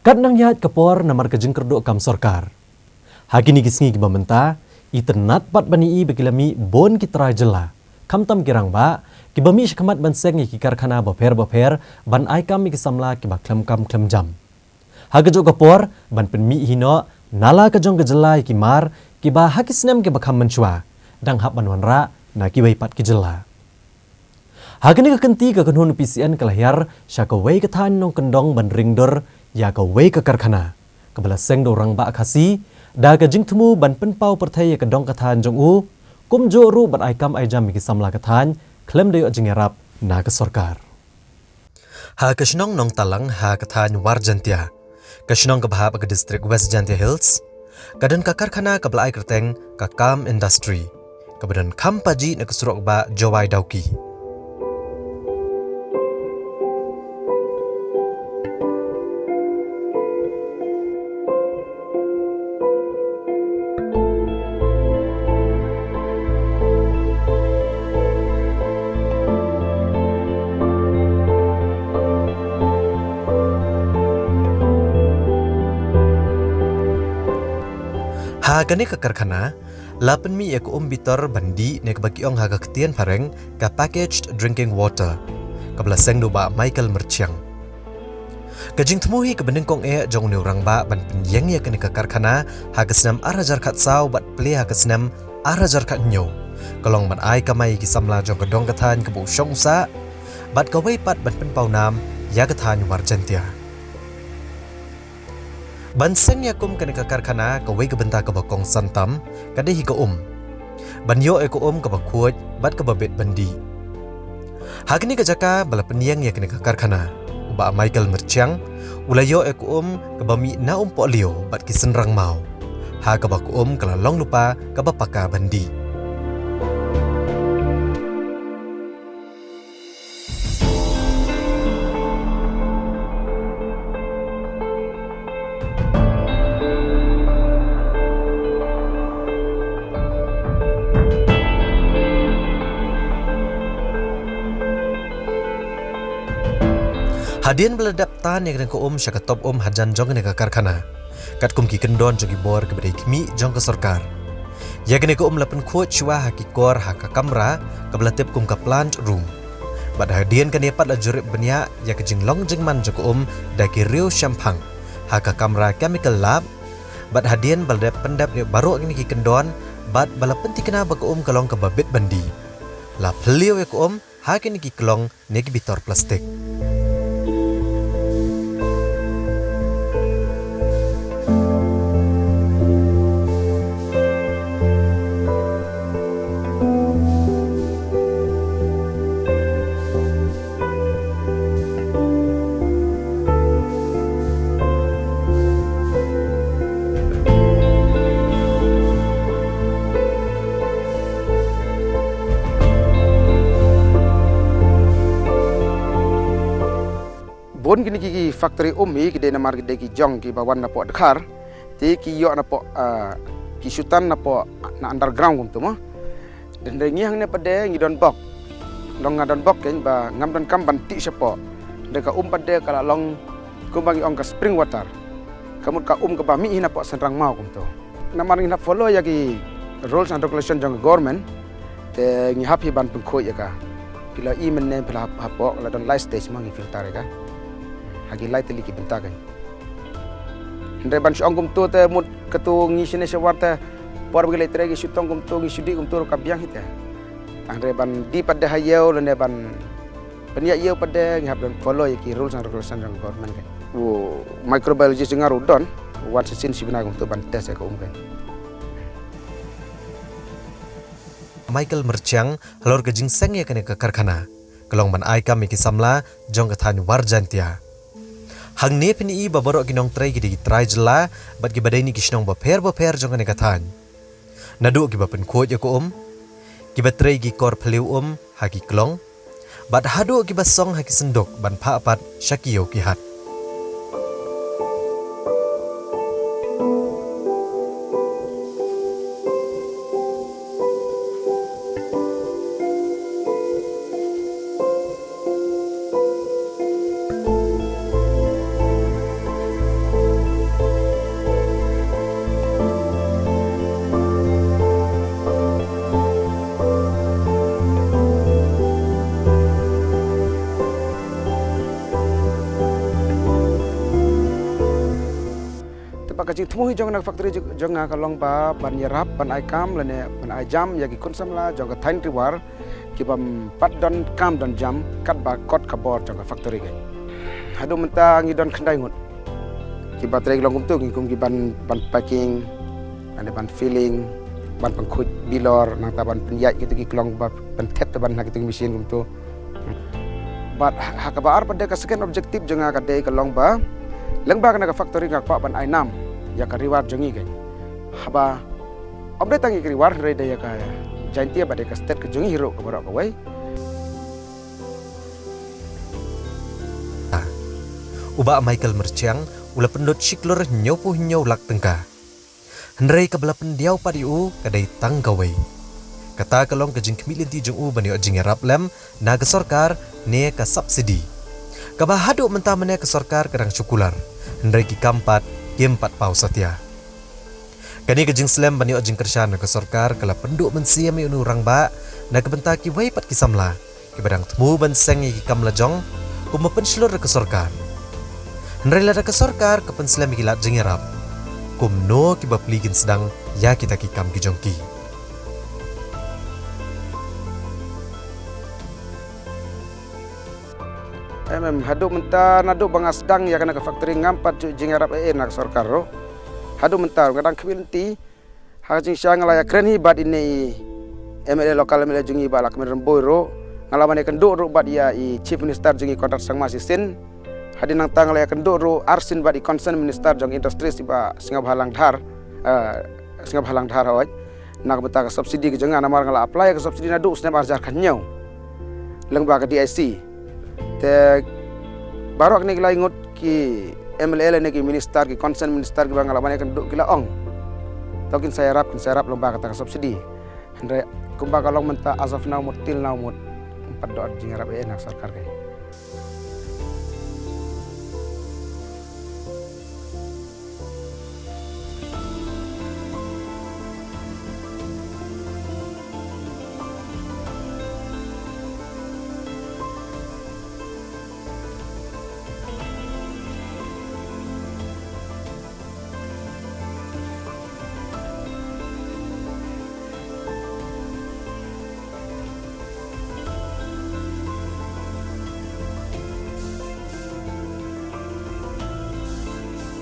Kadang yahat kapor namar kajeng kerdok kam sorkar. Hagini gisngi gibamenta, iternat pat bani begilami bon kitra jela. Kam tam kirang ba, kibami shkamat banseng kikar kana baper ban aikam ikisamla kiba klem kam klem jam. Hagajo kapor ban penmi hino nala kajong gejela ikimar kiba hakisnem kiba kam menchua. Dang hap banwanra na kibai pat kijela. Hagini kekenti kekenhun PCN kelahir syakawai ketan nong kendong ban ringdor ya kawai ke karkhana. Kebala seng dorang ba akasi, da kajing temu ban penpau pertai kedong ketan jong u, kum joru ban aikam aijam miki samla ketan, klem dayo jengerap na ke sorkar. Ha kesnong nong talang ha ketan warjantia. Kesnong kebahap ke distrik West Jantia Hills, kadan ka karkhana kebala ai kerteng ka kam industry. Kebadan kam paji na kesurok ba jawai dauki. Hagani ke karkhana, lapan mi ek bitor bandi nek bagi ong haga ketian pareng ka packaged drinking water. Kabla seng do ba Michael Merciang. Kajing temuhi ke beneng kong jong ni orang ba ban penyeng ya kene ke karkhana haga senam arajar kat saw bat play haga senam arajar kat nyo. Kalong ban ai kamai kisamla jong kedong katan ke bu syong sa bat kawai pat ban penpau nam ya katan warjantia. Banseng yakum kene ke karkhana kawai kebenta ke bakong santam kadehi ke banyo ke ke bakuat bat ke babet bandi. Hagni ke jaka bala peniang ya kene ke karkhana ba Michael Merciang ulayo ke ke bami na pok lio bat ki senrang mau. Ha ke baku kelalong lupa ke bapaka bandi. Hadian beladap tan yang ke syakatop hajan jong ke karkhana. Kat kum ki kendon jogi bor ke bedai kimi jong ke sorkar. Ya ke lapen kuat chua hakikor haka kamera ke belatip kum ke plant room. Bad hadian kan dapat la jurip benya ya ke jinglong jingman jong daki rio syampang haka kamera chemical lab. Bad hadian beladap pendap ni baru ini ki kendon bad bala penti kena ba ke kalong ke babit bandi. La pelio ya ke hakin ki kelong negi bitor plastik. Bon gini ki factory mi ki de namar ki de ki jong ki bawan na po Dakar ti ki yo na po ki syutan na po na underground kum tu mo dan de ngi hang ne pade ngi don bok long ngadon bok ken ba ngam don kam ban ti sepo de ka pade kala long kumbangi ong ka spring water kamut ka ka ba mi na po senrang mau kum tu namar ngi na follow ya ki rules and regulation jong government te ngi happy ban pengko ya ka pila I men ne pila hapo la don light stage mangi filter ka hagi light tili ki bentakan. Ndre ban syongkum tu te mut ketu ngisine sewarte por bagi light regi syutong kum tu ngisudi kum tu ka biang hita. Tangre ban di pada hayau lene ban penia yau pada ngap dan follow ki rules and regulation ng government kan. Wo microbiology jengar udon wan sesin sibina kum tu ban tes ka kan. Michael Merciang halor ke jingseng ya kene ke karkhana. Kelong ban aikam iki samla jong ketan warjantia. Hang ne peni baborok ginong tray gidi try jela bat gi badai ni kisnong baper jong kene katan. Nadu gi bapen kuat ya ko gi batray gi kor phliu haki klong bat hadu gi basong haki sendok ban pha pat syakio ki hat. bakal temu jong nak factory jong nak kalong ba ban yarap ban aikam lene ban ajam ya ki kun samla jong ka tain riwar ki bam pat don kam don jam kat ba kot kabor jong ka factory ke hadu menta ngi don khandai ngut ki baterai long kum tu ngi kum ki ban packing ane ban filling ban pengkut bilor nang ta ban penyat gitu ki klong ba pentet ban nak gitu mesin kum tu bat hakabar pada ka second objektif jong ka dei kalong ba lengba kana ka factory ngak pa ban ainam ya ka riwar jongi ke haba omde tangi ke riwar re ya ka jantia bade ka state ke jongi hero ka borok ka wai uba Michael Merciang ula pendot siklor nyopuh nyau lak tengka hendrei ka bela pendiau padiu kadai tangkawai kata kalong ke jing kemilin ti jong u bani jing rap lem naga sarkar ne ka subsidi kabahado menta mene ke sarkar kadang syukular hendrei ki kampat gempat pau satya kani ke jing slem bani jing kersana ke sarkar kala penduk mensia mi unu rang ba na ke benta ki wai pat ki samla ki badang temu ban seng ki kam lajong kuma penslur ke sarkar hendrei lada ke sarkar ke penslem ki lat jing rap kumno ki bapligin sedang ya kita ki kam ki jongki hadu menta nadu bangas dang ya kana ka factory ngampat cu jing arab nak sarkar ro hadu menta kadang kemilti ha jing syang la ya kren hi bad ini MLA lokal MLA jungi ba lak mer boy ro ngalaman kenduk ro bad ya i chief minister jungi kontrak sang masisin hadin nang tang la ya kenduk ro arsin bad i concern minister jong industri siba singap halang dhar hawaj nak beta ka subsidi ke jangan amar ngala apply ke subsidi nadu snap arjar khanyau lengba ka DIC te barok ni gila ingot ki MLA ni ki minister ki concern minister ki bangala bane kan duk gila ong tokin saya rap lomba kata subsidi andre kumba kalong menta as of now mutil now mut 4 dot jing arab nak sarkar ke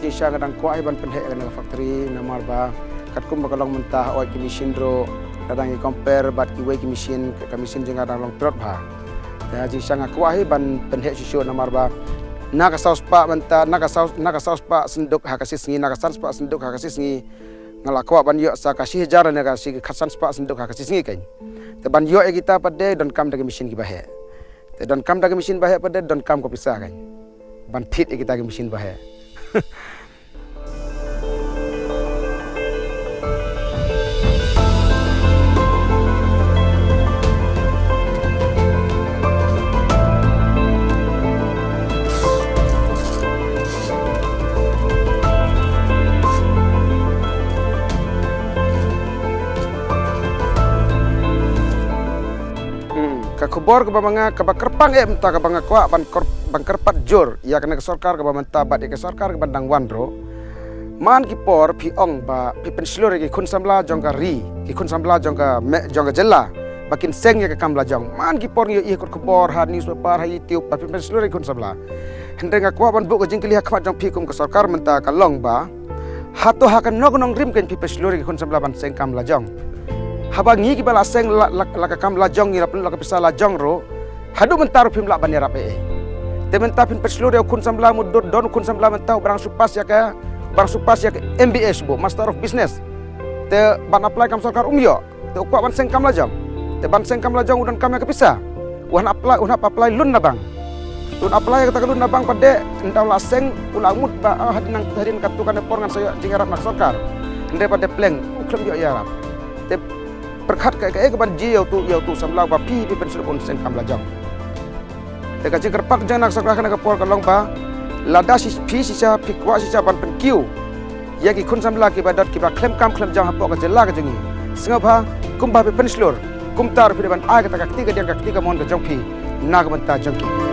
Isya kadang kuai ban penhek kana factory namar ba kat kum bakalong mentah oi ki mesin ro kadang i compare bat ki wei ki mesin jeng kadang long trot ba ya ji sang kuai ban penhek susu namar ba nak saus pa mentah nak saus pa senduk hakasis ngi nak saus pa senduk hakasis ngi ngalakwa ban yo sa kasih jar ne kasih khasan pa senduk hakasis ngi kan te ban yo kita pade don kam dagi mesin ki bahe te don kam dagi mesin bahe pade don kam ko pisah kan ban fit kita ki mesin bahe kabor ke bamanga ke bakerpang menta ke banga kwa ban kerpat jor ya kena ke sarkar ke bamenta bat ke sarkar ke bandang wanro man ki por pi ong ba pi penslur ki kun samla jong ka ri ki kun samla jong ka jella bakin seng ya ke kamla jong man ki por i ikut kebor ha newspaper ha youtube pi penslur ki kun samla hende nga kwa ban bu ke jingkili khmat jong pi kum ke sarkar menta ka long ba hato ha kan nog nong rim ken pi penslur ki kun samla ban seng kamla jong haba ngi ki bala seng la kam la jong ira la pisa la jong ro hadu mentar pim la banera pe te menta pin peslo de kun sambla mud don kun sambla menta barang supas ya ke MBS bo Master of Business te ban apply kam sarkar umyo te ukwa ban seng kam la jong te ban seng kam la jong udan kam ya ke pisa wan apply lun na bang tun apply kata lun na bang pade ndau la seng ulamut ba hadin katukan porngan saya jingarap nak sarkar ende pade pleng uklem yo ya rap te perkhat ke ban ji yau tu samla ba pi pensul on sen kam la jong te ka jingkar pak jang nak sakra kana ka por ka long ba lada si pi si cha pi kwa si cha ban pen kiu ya ki kun samla ki badat ki ba klem jang hapok ka jela ka jingi singa ba kum ba penslur kum tar pi ban a ka ta ka tiga mon ka jong pi na ka ban ta jong ki